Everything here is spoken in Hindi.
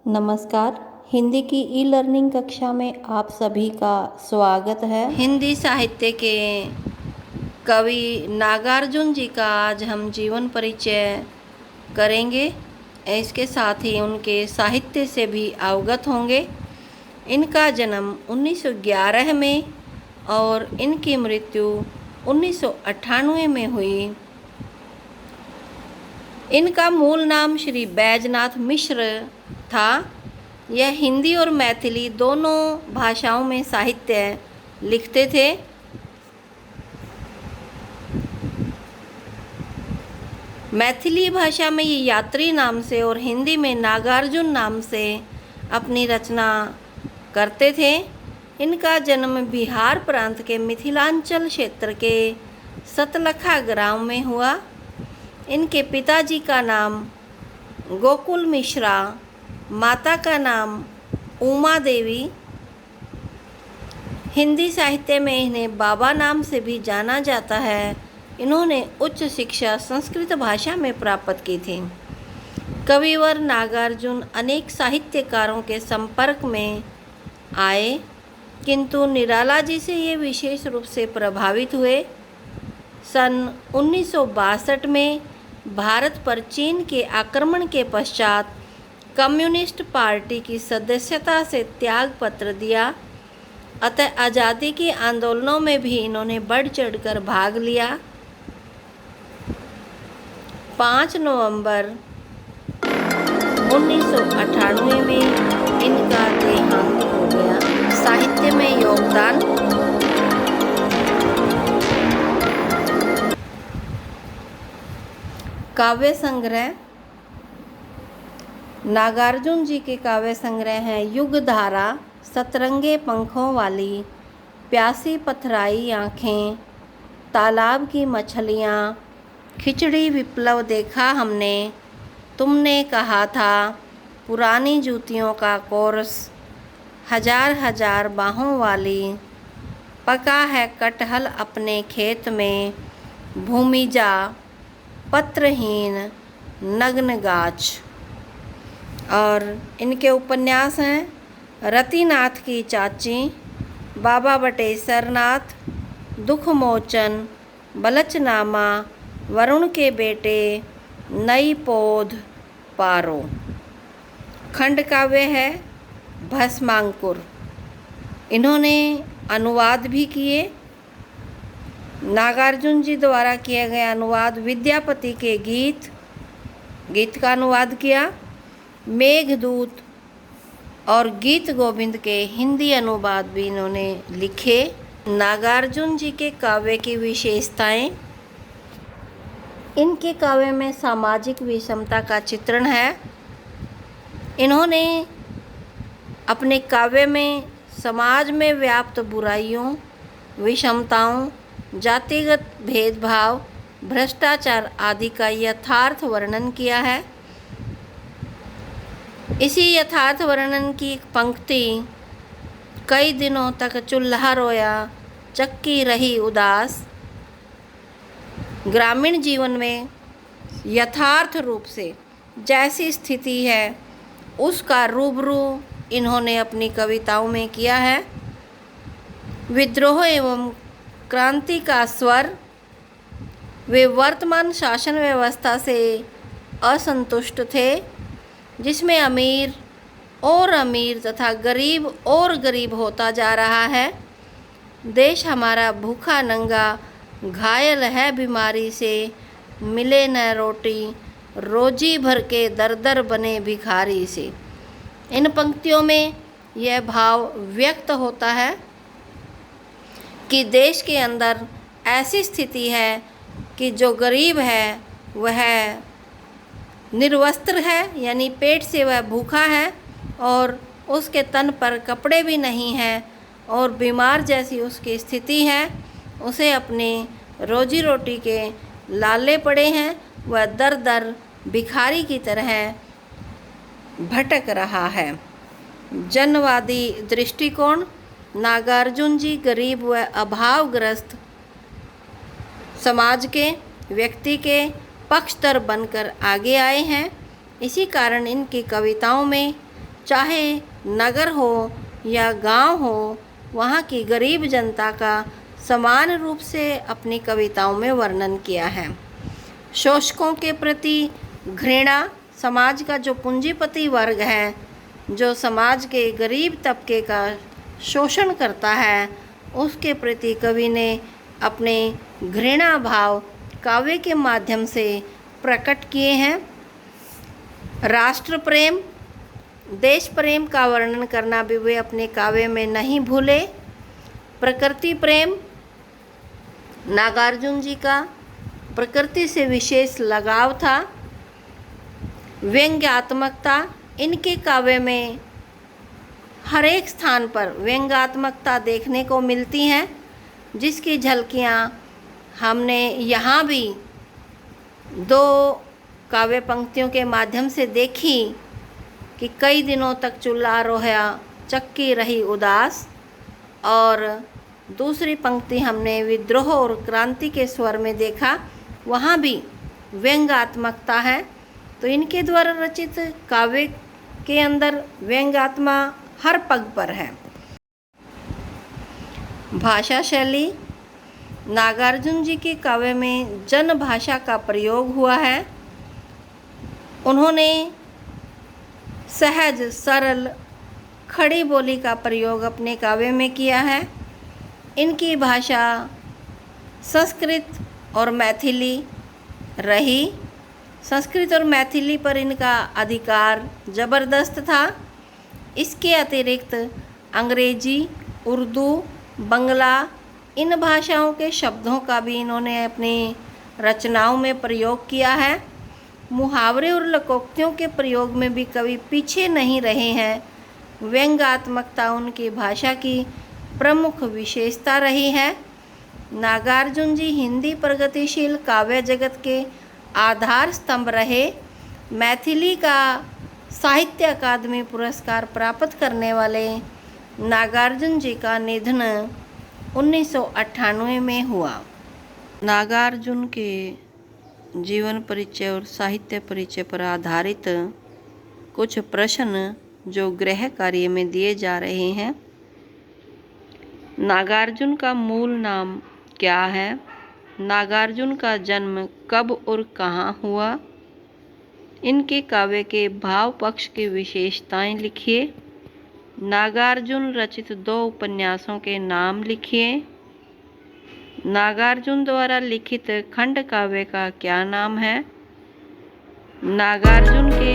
नमस्कार। हिंदी की ई लर्निंग कक्षा में आप सभी का स्वागत है। हिंदी साहित्य के कवि नागार्जुन जी का आज हम जीवन परिचय करेंगे। इसके साथ ही उनके साहित्य से भी अवगत होंगे। इनका जन्म 1911 में और इनकी मृत्यु 1998 में हुई। इनका मूल नाम श्री बैजनाथ मिश्र था। यह हिंदी और मैथिली दोनों भाषाओं में साहित्य लिखते थे। मैथिली भाषा में ये यात्री नाम से और हिंदी में नागार्जुन नाम से अपनी रचना करते थे। इनका जन्म बिहार प्रांत के मिथिलांचल क्षेत्र के सतलखा गांव में हुआ। इनके पिताजी का नाम गोकुल मिश्रा, माता का नाम उमा देवी। हिंदी साहित्य में इन्हें बाबा नाम से भी जाना जाता है। इन्होंने उच्च शिक्षा संस्कृत भाषा में प्राप्त की थी। कविवर नागार्जुन अनेक साहित्यकारों के संपर्क में आए, किंतु निराला जी से ये विशेष रूप से प्रभावित हुए। सन 1962 में भारत पर चीन के आक्रमण के पश्चात कम्युनिस्ट पार्टी की सदस्यता से त्याग पत्र दिया। अतः आज़ादी के आंदोलनों में भी इन्होंने बढ़ चढ़कर भाग लिया। 5 नवंबर 1998 में इनका देहांत हो गया। साहित्य में योगदान। काव्य संग्रह। नागार्जुन जी के काव्य संग्रह हैं युगधारा, सतरंगे पंखों वाली, प्यासी पथराई आँखें, तालाब की मछलियाँ, खिचड़ी विप्लव देखा हमने, तुमने कहा था, पुरानी जूतियों का कोर्स, हजार हजार बाहों वाली, पका है कटहल अपने खेत में, भूमिजा, पत्रहीन, नग्न गाछ। और इनके उपन्यास हैं रतिनाथ की चाची, बाबा बटेश्वर नाथ, दुखमोचन, बलचनामा, वरुण के बेटे, नई पौध, पारो। खंड काव्य है भस्मांकुर। इन्होंने अनुवाद भी किए। नागार्जुन जी द्वारा किए गए अनुवाद विद्यापति के गीत का अनुवाद किया। मेघदूत और गीत गोविंद के हिंदी अनुवाद भी इन्होंने लिखे। नागार्जुन जी के काव्य की विशेषताएं। इनके काव्य में सामाजिक विषमता का चित्रण है। इन्होंने अपने काव्य में समाज में व्याप्त बुराइयों, विषमताओं, जातिगत भेदभाव, भ्रष्टाचार आदि का यथार्थ वर्णन किया है। इसी यथार्थ वर्णन की एक पंक्ति, कई दिनों तक चूल्हा रोया, चक्की रही उदास। ग्रामीण जीवन में यथार्थ रूप से जैसी स्थिति है उसका रूबरू इन्होंने अपनी कविताओं में किया है। विद्रोह एवं क्रांति का स्वर। वे वर्तमान शासन व्यवस्था से असंतुष्ट थे, जिसमें अमीर और अमीर तथा गरीब और गरीब होता जा रहा है। देश हमारा भूखा नंगा घायल है बीमारी से, मिले न रोटी, रोजी भर के दर दर बने भिखारी से। इन पंक्तियों में यह भाव व्यक्त होता है कि देश के अंदर ऐसी स्थिति है कि जो गरीब है वह निर्वस्त्र है, यानी पेट से वह भूखा है और उसके तन पर कपड़े भी नहीं हैं, और बीमार जैसी उसकी स्थिति है। उसे अपने रोजी रोटी के लाले पड़े हैं। वह दर दर भिखारी की तरह भटक रहा है। जनवादी दृष्टिकोण। नागार्जुन जी गरीब व अभावग्रस्त समाज के व्यक्ति के पक्षधर बनकर आगे आए हैं। इसी कारण इनकी कविताओं में चाहे नगर हो या गांव हो, वहाँ की गरीब जनता का समान रूप से अपनी कविताओं में वर्णन किया है। शोषकों के प्रति घृणा, समाज का जो पूंजीपति वर्ग है, जो समाज के गरीब तबके का शोषण करता है, उसके प्रति कवि ने अपने घृणा भाव काव्य के माध्यम से प्रकट किए हैं। राष्ट्र प्रेम, देश प्रेम का वर्णन करना भी वे अपने काव्य में नहीं भूले। प्रकृति प्रेम, नागार्जुन जी का प्रकृति से विशेष लगाव था। व्यंग्यात्मकता, इनके काव्य में हर एक स्थान पर व्यंग्यात्मकता देखने को मिलती हैं, जिसकी झलकियाँ हमने यहाँ भी दो काव्य पंक्तियों के माध्यम से देखी कि कई दिनों तक चूल्हा रोया चक्की रही उदास, और दूसरी पंक्ति हमने विद्रोह और क्रांति के स्वर में देखा, वहाँ भी व्यंग्यात्मकता है। तो इनके द्वारा रचित काव्य के अंदर व्यंग्यात्मा हर पग पर है। भाषा शैली, नागार्जुन जी के काव्य में जन भाषा का प्रयोग हुआ है। उन्होंने सहज, सरल, खड़ी बोली का प्रयोग अपने काव्य में किया है। इनकी भाषा संस्कृत और मैथिली रही। संस्कृत और मैथिली पर इनका अधिकार ज़बरदस्त था। इसके अतिरिक्त अंग्रेजी, उर्दू, बंगला, इन भाषाओं के शब्दों का भी इन्होंने अपनी रचनाओं में प्रयोग किया है। मुहावरे और लोकोक्तियों के प्रयोग में भी कवि पीछे नहीं रहे हैं। व्यंग्यात्मकता उनकी भाषा की प्रमुख विशेषता रही है। नागार्जुन जी हिंदी प्रगतिशील काव्य जगत के आधार स्तंभ रहे। मैथिली का साहित्य अकादमी पुरस्कार प्राप्त करने वाले नागार्जुन जी का निधन 1998 में हुआ। नागार्जुन के जीवन परिचय और साहित्य परिचय पर आधारित कुछ प्रश्न जो गृह कार्य में दिए जा रहे हैं। नागार्जुन का मूल नाम क्या है? नागार्जुन का जन्म कब और कहाँ हुआ? इनके काव्य के भाव पक्ष की विशेषताएं लिखिए। नागार्जुन रचित 2 उपन्यासों के नाम लिखिए। नागार्जुन द्वारा लिखित खंड काव्य का क्या नाम है? नागार्जुन के